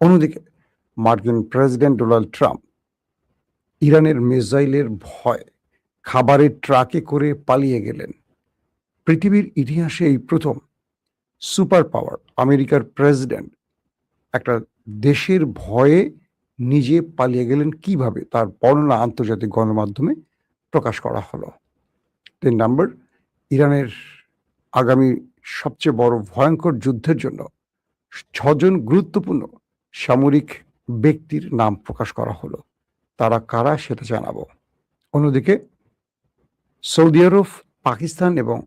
অন্যদিকে মার্কিন president Donald Trump ইরানের মিসাইলের ভয় খাবারের ট্রাকে করে পালিয়ে গেলেন। পৃথিবীর ইতিহাসে এই প্রথম সুপার পাওয়ার আমেরিকার প্রেসিডেন্ট একটা দেশের ভয়ে নিজে পালিয়ে গেলেন কিভাবে, তার বর্ণনা আন্তর্জাতিক গণমাধ্যমে প্রকাশ করা হলো। ৩ নম্বর, ইরানের আগামী সবচেয়ে বড় ভয়ঙ্কর যুদ্ধের জন্য ৬ জন গুরুত্বপূর্ণ সামরিক ব্যক্তির নাম প্রকাশ করা হলো। তারা কারা সেটা জানাবো। অন্যদিকে সৌদি আরব, পাকিস্তান এবং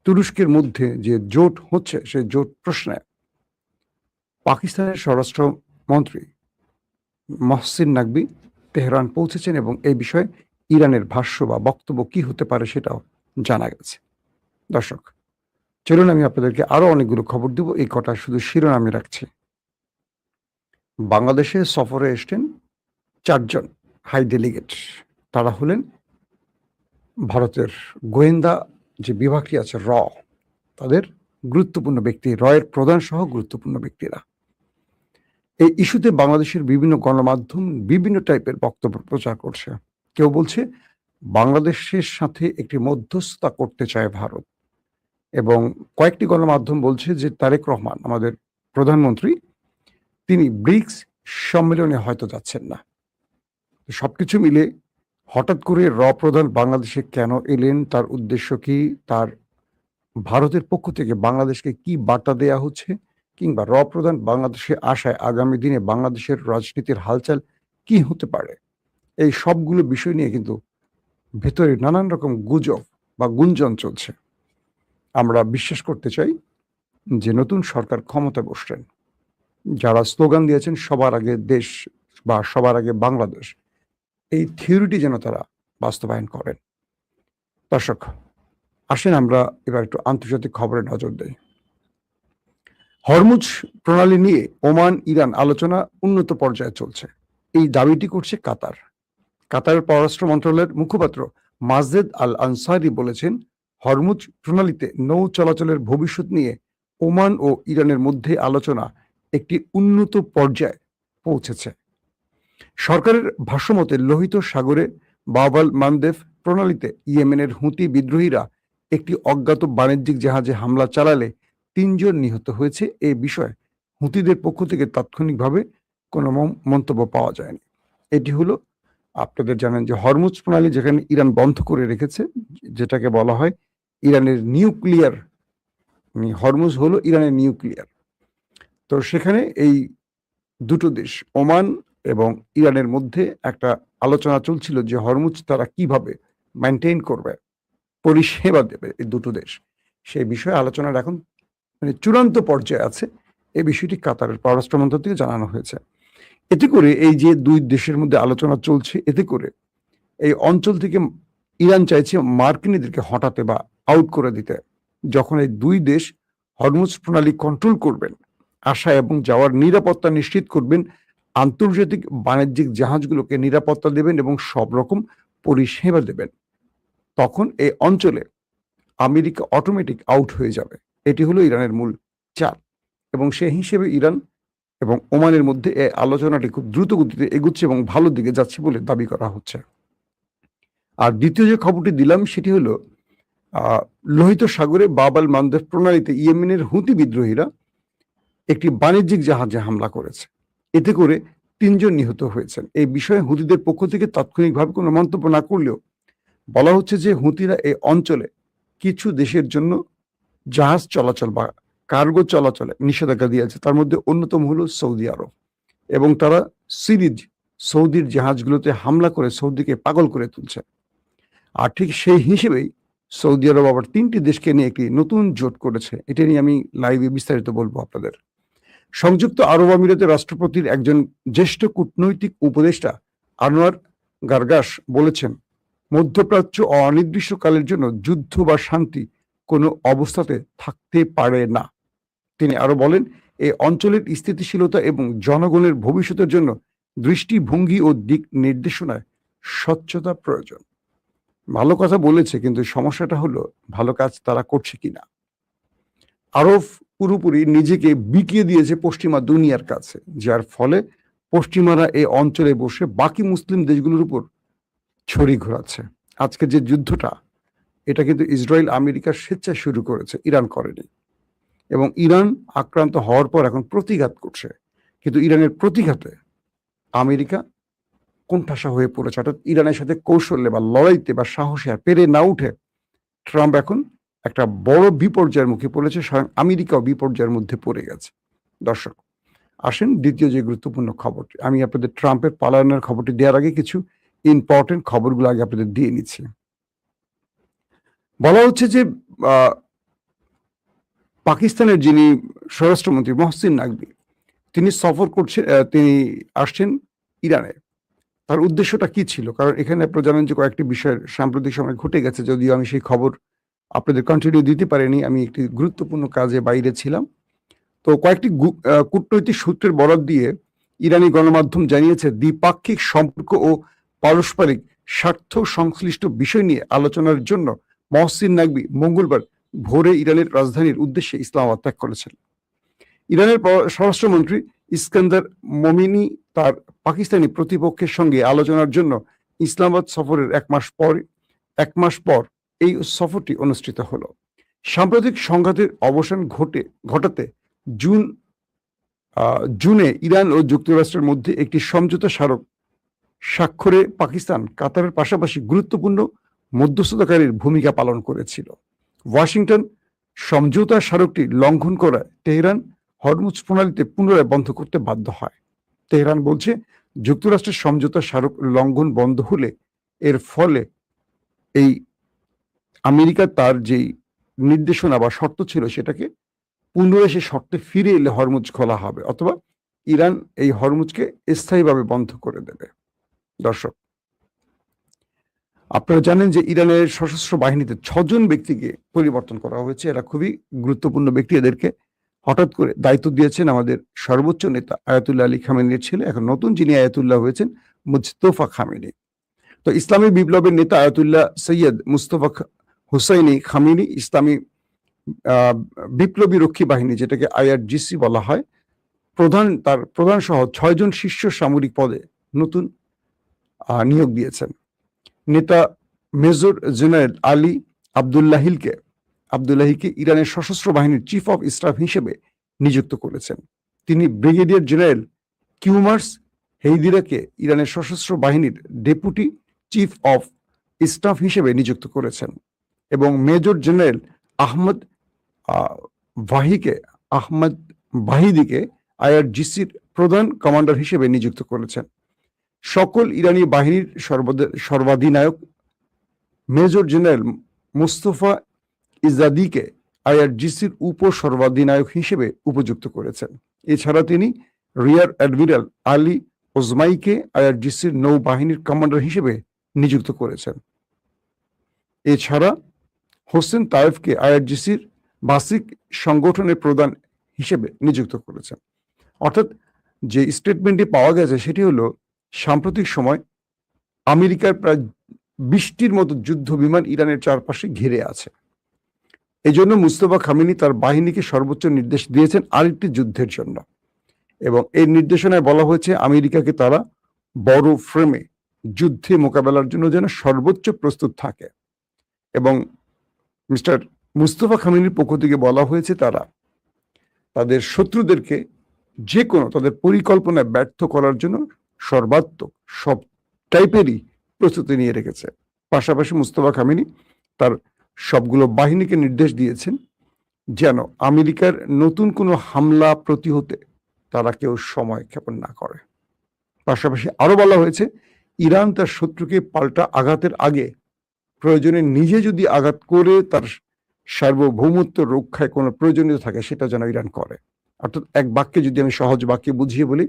তুরস্কের মধ্যে যে জোট হচ্ছে, সেই জোট প্রশ্নে পাকিস্তানের স্বরাষ্ট্রমন্ত্রী মহসিন নাকবি তেহরান পৌঁছেছেন এবং এই বিষয়ে ইরানের ভাষ্য বা বক্তব্য কি হতে পারে সেটাও জানা গেছে। দর্শক, চলুন আমি আপনাদেরকে আরো অনেকগুলো খবর দেব, এই কটা শুধু শিরোনামে রাখছি। বাংলাদেশে সফরে এসছেন 4 জন হাই ডেলিগেট। তারা হলেন ভারতের গোয়েন্দা যে বিভাগটি আছে র, তাদের গুরুত্বপূর্ণ ব্যক্তি, রয়ের প্রধান সহ গুরুত্বপূর্ণ ব্যক্তিরা। এই ইস্যুতে বাংলাদেশের বিভিন্ন গণমাধ্যম বিভিন্ন টাইপের বক্তব্য প্রচার করছে। কেউ বলছে বাংলাদেশের সাথে একটি মধ্যস্থতা করতে চায় ভারত, এবং কয়েকটি গণমাধ্যম বলছে যে তারেক রহমান আমাদের প্রধানমন্ত্রী তিনি ব্রিক্স সম্মেলনে হয়তো যাচ্ছেন না। সবকিছু মিলে হঠাৎ করে র প্রধান বাংলাদেশে কেন এলেন, তার উদ্দেশ্য কি, তার ভারতের পক্ষ থেকে বাংলাদেশকে কি বার্তা দেয়া হচ্ছে, কিংবা র প্রধান বাংলাদেশে আসায় আগামী দিনে বাংলাদেশের রাজনীতির হালচাল কি হতে পারে, এই সবগুলো বিষয় নিয়ে কিন্তু ভেতরে নানান রকম গুজব বা গুঞ্জন চলছে। আমরা বিশ্বাস করতে চাই যে নতুন সরকার ক্ষমতা বসছেন, যারা স্লোগান দিয়েছেন সবার আগে দেশ বা সবার আগে বাংলাদেশ, এই থিওরিটি যেন তারা বাস্তবায়ন করেন। দর্শক, আসেন আমরা এবার একটু আন্তর্জাতিক খবরে নজর দেই। হরমুজ প্রণালী নিয়ে ওমান ইরান আলোচনা উন্নত পর্যায়ে চলছে, এই দাবিটি করছে কাতার। কাতারের পররাষ্ট্র মন্ত্রণালয়ের মুখপাত্র মাজেদ আল আনসারি বলেছেন, হরমুজ প্রণালীতে নৌ চলাচলের ভবিষ্যৎ নিয়ে ওমান ও ইরানের মধ্যে আলোচনা একটি উন্নত পর্যায়ে পৌঁছেছে। সরকারের ভাষ্যমতে লোহিত সাগরে বাবাল মানদেব প্রণালীতে ইয়েমেনের হুতি বিদ্রোহীরা একটি অজ্ঞাত বাণিজ্যিক জাহাজে হামলা চালালে 3 জন নিহত হয়েছে। এই বিষয়ে হুতিদের পক্ষ থেকে তাৎক্ষণিকভাবে কোনো মন্তব্য পাওয়া যায়নি। এটি হলো, আপনাদের জানেন যে হরমুজ প্রণালী যেখানে ইরান বন্ধ করে রেখেছে, যেটাকে বলা হয় ইরানের নিউক্লিয়ার, হরমুজ হলো ইরানের নিউক্লিয়ার। তো সেখানে এই দুটো দেশ ওমান এবং ইরানের মধ্যে একটা আলোচনা চলছিল যে হরমুজ তারা কিভাবে মেনটেন করবে, পরিষেবা দেবে এই দুটো দেশ, সেই বিষয়ে আলোচনার এখন চূড়ান্ত পর্যায়ে আছে। এই বিষয়টি কাতারের পররাষ্ট্র মন্ত্রণালয় থেকে জানানো হয়েছে। এতে করে এই যে দুই দেশের মধ্যে আলোচনা চলছে, এতে করে এই অঞ্চল থেকে ইরান চাইছে মার্কিনীদেরকে হটাতে বা আউট করে দিতে। যখন এই দুই দেশ হরমুজ প্রণালী কন্ট্রোল করবেন, আসা এবং যাওয়ার নিরাপত্তা নিশ্চিত করবেন, আন্তর্জাতিক বাণিজ্যিক জাহাজগুলোকে নিরাপত্তা দেবেন এবং সব রকম পরিষেবা দেবেন, তখন এই অঞ্চলে আমেরিকা অটোমেটিক আউট হয়ে যাবে। এটি হলো ইরানের মূল চাল, এবং সেই হিসেবে ইরান এবং ওমানের মধ্যে এই আলোচনাটি খুব দ্রুত গতিতে এগুচ্ছে এবং ভালো দিকে যাচ্ছে বলে দাবি করা হচ্ছে। আর দ্বিতীয় যে খবরটি দিলাম সেটি হলো লোহিত সাগরে বাবাল মানদেব প্রণালীতে ইয়েমেনের হুতি বিদ্রোহীরা একটি বাণিজ্যিক জাহাজে হামলা করেছে, এতে করে 3 জন নিহত হয়েছেন। এই বিষয়ে হুতিদের পক্ষ থেকে তাৎক্ষণিকভাবে কোনো মন্তব্য না করলেও বলা হচ্ছে যে হুতিরা এই অঞ্চলে কিছু দেশের জন্য জাহাজ চলাচল বা কার্গো চলাচলে নিষেধাজ্ঞা দিয়েছে, তার মধ্যে অন্যতম হলো সৌদি আরব, এবং তারা সিরিজ সৌদির জাহাজগুলোতে হামলা করে সৌদিকে পাগল করে তুলছে। আর ঠিক সেই হিসেবেই সৌদি আরব আবার 3টি দেশকে নিয়ে একটি নতুন জোট করেছে। এটা নিয়ে আমি লাইভে বিস্তারিত বলবো আপনাদের। সংযুক্ত আরব আমিরাতের রাষ্ট্রপতির একজন জ্যেষ্ঠ কূটনৈতিক উপদেষ্টা আনোয়ার গারগাস বলেছেন, মধ্যপ্রাচ্য অনির্দিষ্টকালের জন্য যুদ্ধ বা শান্তি কোনো অবস্থাতে থাকতে পারে না। তিনি আরো বলেন, এই অঞ্চলের স্থিতিশীলতা এবং জনগণের ভবিষ্যতের জন্য দৃষ্টিভঙ্গি ও দিক নির্দেশনায় স্বচ্ছতা প্রয়োজন। ভালো কথা বলেছে, কিন্তু সমস্যাটা হলো ভালো কাজ তারা করছে কিনা। আরব পুরোপুরি নিজেকে বিকিয়ে দিয়েছে পশ্চিমা দুনিয়ার কাছে, যার ফলে পশ্চিমারা এই অঞ্চলে বসে বাকি মুসলিম দেশগুলোর উপর ছড়ি ঘোরাচ্ছে। আজকে যে যুদ্ধটা, এটা কিন্তু ইসরায়েল আমেরিকার স্বেচ্ছায় শুরু করেছে, ইরান করেনি। এবং ইরান আক্রান্ত হওয়ার পর এখন প্রতিঘাত করছে, কিন্তু ইরানের প্রতিঘাতে আমেরিকা কোণঠাসা হয়ে পড়েছে। অর্থাৎ ইরানের সাথে কৌশলে বা লড়াইতে বা সাহসে আর পেরে না উঠে ট্রাম্প এখন একটা বড় বিপর্যয়ের মুখে পড়েছে, স্বয়ং আমেরিকাও বিপর্যয়ের মধ্যে পড়ে গেছে। দর্শক, আসেন দ্বিতীয় যে গুরুত্বপূর্ণ খবরটি, আমি আপনাদের ট্রাম্পের পলায়নের খবরটি দেওয়ার আগে কিছু ইম্পর্টেন্ট খবরগুলো আগে আপনাদের দিয়ে নিচ্ছি। বলা হচ্ছে যে পাকিস্তানের যিনি স্বরাষ্ট্রমন্ত্রী মহসিন নাকভি, তিনি সফর করছেন, তিনি আসছেন ইরানে। তার উদ্দেশ্যটা কি ছিল? কারণ এখানে আপনারা জানেন যে কয়েকটি বিষয়ের সাম্প্রতিক সময় ঘটে গেছে, যদিও আমি সেই খবর আপনাদের কন্টিনিউ দিতে পারিনি, আমি একটি গুরুত্বপূর্ণ কাজে বাইরে ছিলাম। তো কয়েকটি কূটনৈতিক সূত্রের বরাত দিয়ে ইরানি গণমাধ্যম জানিয়েছে, দ্বিপাক্ষিক সম্পর্ক ও পারস্পরিক স্বার্থ সংশ্লিষ্ট বিষয় নিয়ে আলোচনার জন্য মহসিন নাকভি মঙ্গলবার ভোরে ইরানের রাজধানীর উদ্দেশ্যে ইসলামাবাদ ত্যাগ করেছেন। ইরানের স্বরাষ্ট্রমন্ত্রী ইস্কান্দার মোমিনি তার পাকিস্তানি প্রতিপক্ষের সঙ্গে আলোচনার জন্য ইসলামাবাদ সফরের এক মাস পর এই সফরটি অনুষ্ঠিত হলো। সাম্প্রতিক সংঘাতের অবসান ঘটাতে জুনে ইরান ও যুক্তরাষ্ট্রের মধ্যে একটি সমঝোতা স্মারক স্বাক্ষরে পাকিস্তান কাতারের পাশাপাশি গুরুত্বপূর্ণ মধ্যস্থতাকারীর ভূমিকা পালন করেছিল। ওয়াশিংটন সমঝোতা স্মারকটি লঙ্ঘন করায় তেহরান হরমুজ প্রণালীতে পুনরায় বন্ধ করতে বাধ্য হয়। তেহরান বলছে, যুক্তরাষ্ট্রের সমঝোতা স্মারক লঙ্ঘন বন্ধ হলে এর ফলে এই আমেরিকা তার যেই নির্দেশনা বা শর্ত ছিল সেটাকে পুনরায় সে শর্তে ফিরে এলে হরমুজ খোলা হবে, অথবা ইরান এই হরমুজকে স্থায়ীভাবে বন্ধ করে দেবে। দর্শক, আপনারা জানেন যে ইরানের সশস্ত্র বাহিনীতে 6 জন ব্যক্তিকে পরিবর্তন করা হয়েছে। এরা খুবই গুরুত্বপূর্ণ ব্যক্তি। এদেরকে হঠাৎ করে দায়িত্ব দিয়েছেন আমাদের সর্বোচ্চ নেতা আয়াতুল্লাহ আলী খামেনির ছেলে, এখন নতুন যিনি আয়াতুল্লাহ হয়েছেন মুজতফা খামেনি। তো ইসলামী বিপ্লবের নেতা আয়াতুল্লাহ সৈয়দ মুস্তফা হুসাইনি খামেনি ইসলামী বিপ্লবী রক্ষী বাহিনী, যেটাকে IRGC বলা হয়, তার প্রধান সহ 6 জন শীর্ষ সামরিক পদে নতুন নিয়োগ দিয়েছেন। নেতা মেজর জেনারেল আলী আব্দুল্লাহিকে ইরানের সশস্ত্র বাহিনীর চিফ অফ স্টাফ হিসেবে নিযুক্ত করেছেন। তিনি ব্রিগেডিয়ার জেনারেল কিউমার্স হেইদিরাকে ইরানের সশস্ত্র বাহিনীর ডেপুটি চিফ অফ স্টাফ হিসেবে নিযুক্ত করেছেন এবং মেজর জেনারেল আহমদ বাহিদিকে IRGCর প্রধান কমান্ডার হিসেবে নিযুক্ত করেছেন। সকল ইরানি বাহিনীর সর্বাধিনায়ক মেজর জেনারেল মুস্তফা ইজাদিকে IRGCর উপসর্বাধিনায়ক হিসেবে উপযুক্ত করেছেন। এছাড়া তিনি রিয়ার অ্যাডমিরাল আলী ওজমাইকে IRGCর নৌবাহিনীর কমান্ডার হিসেবে নিযুক্ত করেছেন। এছাড়া হোসেন তায়েফকে IRGCর বাসিক সংগঠনের প্রধান হিসেবে নিযুক্ত করেছেন। অর্থাৎ যে স্টেটমেন্টটি পাওয়া গেছে সেটি হলো, সাম্প্রতিক সময় আমেরিকার প্রায় 20টির মতো যুদ্ধ বিমান ইরানের চারপাশে ঘিরে আছে। এই জন্য মুস্তফা খামেনি তার বাহিনীকে সর্বোচ্চ নির্দেশ দিয়েছেন আরেকটি যুদ্ধের জন্য, এবং এই নির্দেশনায় বলা হয়েছে আমেরিকাকে তারা বড় ফ্রেমে যুদ্ধে মোকাবেলার জন্য যেন সর্বোচ্চ প্রস্তুত থাকে। এবং মিস্টার মুস্তফা খামেনির পক্ষ থেকে বলা হয়েছে তারা তাদের শত্রুদেরকে যে কোনো তাদের পরিকল্পনায় ব্যর্থ করার জন্য সর্বাত্মক সব টাইপেরই প্রস্তুতি নিয়ে রেখেছে। পাশাপাশি মুস্তফা খামেনি তার সবগুলো বাহিনীকে নির্দেশ দিয়েছেন যেন আমেরিকার নতুন কোনো হামলা প্রতিহতে তারা কেউ সময় ক্ষেপণ না করে। পাশাপাশি আরো বলা হয়েছে, ইরান তার শত্রুকে পাল্টা আঘাতের আগে প্রয়োজনে নিজে যদি আঘাত করে তার সার্বভৌমত্ব রক্ষায় কোনো প্রয়োজনীয় থাকে সেটা যেন ইরান করে। অর্থাৎ এক বাক্যে যদি আমি সহজ বাক্যে বুঝিয়ে বলি,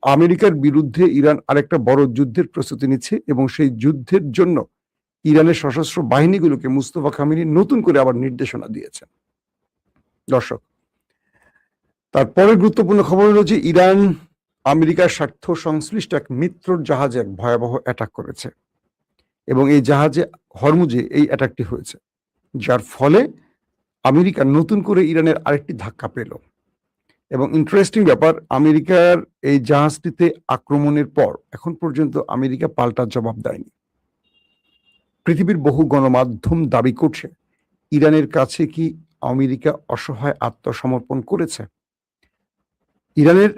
আমেরিকার বিরুদ্ধে ইরান আরেকটা বড় যুদ্ধের প্রস্তুতি নিচ্ছে এবং সেই যুদ্ধের জন্য ইরানের সশস্ত্র বাহিনীগুলোকে মুস্তফা খামেনি নতুন করে আবার নির্দেশনা দিয়েছেন। দর্শক, তারপরে গুরুত্বপূর্ণ খবর হলো যে ইরান আমেরিকার স্বার্থ সংশ্লিষ্ট এক মিত্রর জাহাজে এক ভয়াবহ অ্যাটাক করেছে এবং এই জাহাজে হরমুজে এই অ্যাটাকটি হয়েছে, যার ফলে আমেরিকা নতুন করে ইরানের আরেকটি ধাক্কা পেল। এবং ইন্টারেস্টিং ব্যাপার, আমেরিকার এই জাহাজটিতে আক্রমণের পর এখন পর্যন্ত আমেরিকা পাল্টা জবাব দেয়নি। পৃথিবীর বহু গণমাধ্যম দাবি করছে ইরানের কাছে কি আমেরিকা অসহায় আত্মসমর্পণ করেছে। ইরানের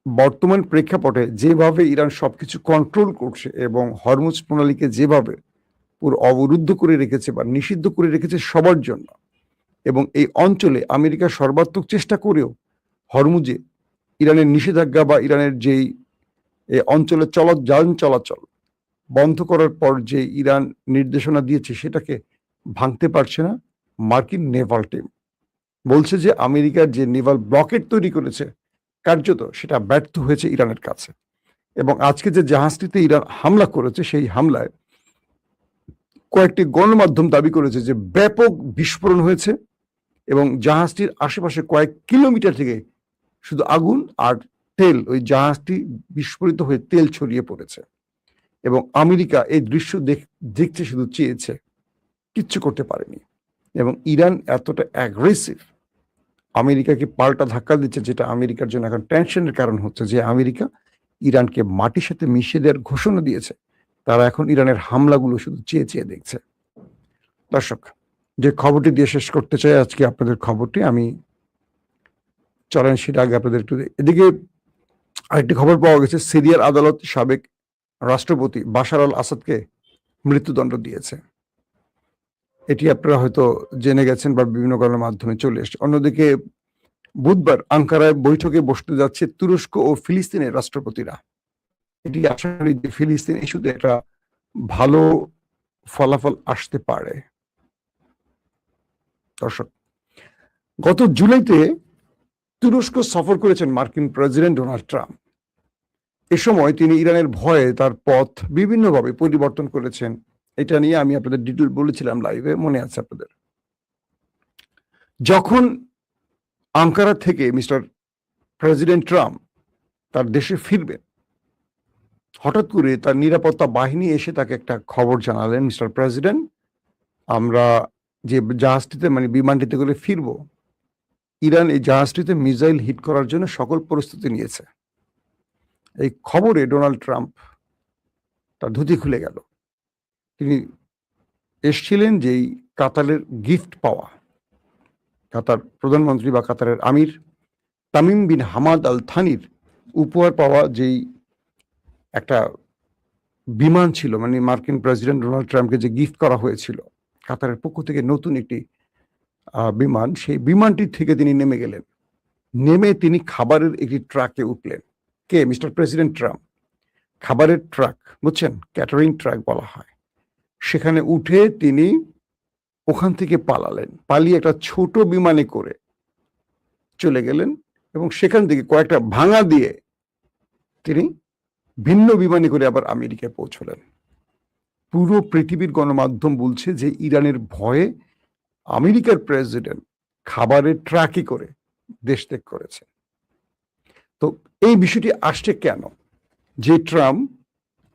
বর্তমান প্রেক্ষাপটে যেভাবে ইরান সবকিছু কন্ট্রোল করছে এবং হরমুজ প্রণালীকে যেভাবে পুরো অবরুদ্ধ করে রেখেছে বা নিষিদ্ধ করে রেখেছে সবার জন্য, এবং এই অঞ্চলে আমেরিকা সর্বাত্মক চেষ্টা করেও হরমুজে ইরানের নিষেধাজ্ঞা বা ইরানের যেই অঞ্চলে যান চলাচল বন্ধ করার পর যে ইরান নির্দেশনা দিয়েছে সেটাকে ভাঙতে পারছে না মার্কিন নেভাল টিম। বলছে যে আমেরিকার যে নেভাল ব্লকেট তৈরি করেছে কার্যত সেটা ব্যর্থ হয়েছে ইরানের কাছে। এবং আজকে যে জাহাজটিতে ইরান হামলা করেছে সেই হামলায় কয়েকটি গণমাধ্যম দাবি করেছে যে ব্যাপক বিস্ফোরণ হয়েছে এবং জাহাজটির আশেপাশে কয়েক কিলোমিটার থেকে শুধু আগুন আর তেল, ওই জাহাজটি বিস্ফোরিত হয়ে তেল ছড়িয়ে পড়েছে। এবং আমেরিকা এই দৃশ্য দেখতে শুধু চেয়েছে, কিচ্ছু করতে পারেনি। এবং ইরান এতটা অ্যাগ্রেসিভ, আমেরিকাকে পাল্টা ধাক্কা দিচ্ছে, যেটা আমেরিকার জন্য এখন টেনশনের কারণ হচ্ছে যে আমেরিকা ইরানকে মাটির সাথে মিশিয়ে দেওয়ার ঘোষণা দিয়েছে। তারা এখন ইরানের হামলাগুলো শুধু চেয়ে চেয়ে দেখছে। দর্শক, যে খবরটি দিয়ে শেষ করতে চাই আজকে আপনাদের খবরটি, আমি চলেন সেটা আগে আপনাদের একটু। এদিকে আরেকটি খবর পাওয়া গেছে, সিরিয়ার আদালত সাবেক রাষ্ট্রপতি বাশার আল আসাদকে মৃত্যুদণ্ড দিয়েছে। এটি আপনারা হয়তো জেনে গেছেন বা বিভিন্ন কারণের মাধ্যমে চলে এসছে। অন্যদিকে বুধবার আঙ্কারায় বৈঠকে বসতে যাচ্ছে তুরস্ক ও ফিলিস্তিনের রাষ্ট্রপতিরা। এটি আশা করি যে ফিলিস্তিন ইস্যুতে একটা ভালো ফলাফল আসতে পারে। দর্শক, গত জুলাইতে তুরস্ক সফর করেছেন মার্কিন প্রেসিডেন্ট ডোনাল্ড ট্রাম্প। এ সময় তিনি ইরানের ভয়ে তার পথ বিভিন্নভাবে পরিবর্তন করেছেন। এটা নিয়ে আমি আপনাদের ডিটেল বলেছিলাম লাইভে, মনে আছে আপনাদের। যখন আঙ্কারা থেকে মিস্টার প্রেসিডেন্ট ট্রাম্প তার দেশে ফিরবেন, হঠাৎ করে তার নিরাপত্তা বাহিনী এসে তাকে একটা খবর জানালেন, মিস্টার প্রেসিডেন্ট, আমরা যে জাহাজটিতে মানে বিমানটিতে করে ফিরবো, ইরান এই জাহাজটিতে মিসাইল হিট করার জন্য সকল প্রস্তুতি নিয়েছে। এই খবরে ডোনাল্ড ট্রাম্প তার ধুতি খুলে গেল। তিনি এসছিলেন যেই কাতারের গিফট পাওয়া, কাতার প্রধানমন্ত্রী বা কাতারের আমির তামিম বিন হামাদ আল থানির উপহার পাওয়া যেই একটা বিমান ছিল, মানে মার্কিন প্রেসিডেন্ট ডোনাল্ড ট্রাম্পকে যে গিফট করা হয়েছিল কাতারের পক্ষ থেকে নতুন একটি বিমান, সেই বিমানটির থেকে তিনি নেমে গেলেন। নেমে তিনি খাবারের একটি ট্রাকে উঠলেন। কে? Mister president Trump. খাবারের ট্রাক, বুঝছেন, ক্যাটারিং ট্রাক বলা হয়। সেখানে উঠে তিনি ওখান থেকে পালালেন, পালিয়ে একটা ছোট বিমানে করে চলে গেলেন এবং সেখান থেকে কয়েকটা ভাঙা দিয়ে তিনি ভিন্ন বিমানে করে আবার আমেরিকায় পৌঁছলেন। পুরো পৃথিবীর গণমাধ্যম বলছে যে ইরানের ভয়ে আমেরিকার প্রেসিডেন্ট খাবারের ট্রাকে করে দেশ ত্যাগ করেছে। তো এই বিষয়টি আসছে কেন? যে ট্রাম্প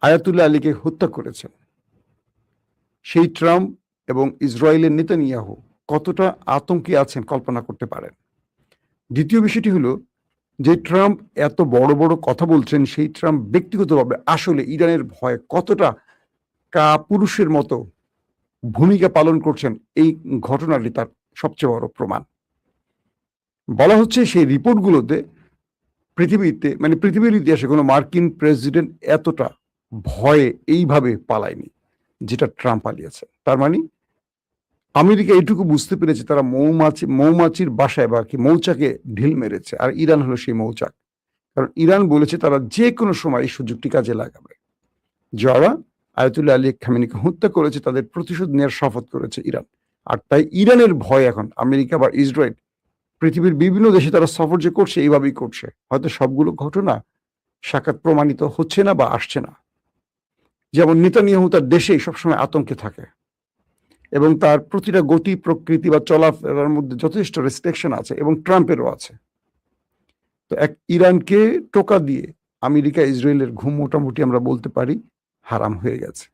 আয়াতুল্লাহ আলীকে হত্যা করেছেন, সেই ট্রাম্প এবং ইসরায়েলের নেতানিয়াহু কতটা আতঙ্কে আছেন কল্পনা করতে পারেন। দ্বিতীয় বিষয়টি হলো, যে ট্রাম্প এত বড় বড় কথা বলছেন, সেই ট্রাম্প ব্যক্তিগতভাবে আসলে ইরানের ভয়ে কতটা কাপুরুষের মতো ভূমিকা পালন করছেন, এই ঘটনাটি তার সবচেয়ে বড় প্রমাণ। বলা হচ্ছে সেই রিপোর্টগুলোতে পৃথিবীতে, মানে পৃথিবীর ইতিহাসে কোনো মার্কিন প্রেসিডেন্ট এতটা ভয়ে এইভাবে পালায়নি যেটা ট্রাম্প পালিয়েছে। তার মানে আমেরিকা এইটুকু বুঝতে পেরেছে তারা মৌমাছির বাসায় বা কি মৌচাকে ঢিল মেরেছে, আর ইরান হলো সেই মৌচাক। কারণ ইরান বলেছে তারা যে কোনো সময় এই সুযোগটি কাজে লাগাবে। যারা আয়াতুল্লাহ আলী খামেনিকে হত্যা করেছে তাদের প্রতিশোধ নেওয়ার শপথ করেছে ইরান। আর তাই ইরানের ভয় এখন আমেরিকা বা ইসরায়েল, পৃথিবীর বিভিন্ন দেশে তারা সফর যে করছে এইভাবেই করছে। হয়তো সবগুলো ঘটনা সাক্ষাৎ প্রমাণিত হচ্ছে না বা আসছে না। যেমন নেতানিয়াহু তার দেশেই সবসময় আতঙ্কে থাকে এবং তার প্রতিটা গতি প্রকৃতি বা চলাফেরার মধ্যে যথেষ্ট রেস্ট্রিকশন আছে, এবং ট্রাম্পেরও আছে। তো এক ইরানকে টোকা দিয়ে আমেরিকা ইসরায়েলের ঘুম মোটামুটি আমরা বলতে পারি হারাম হয়ে গেছে।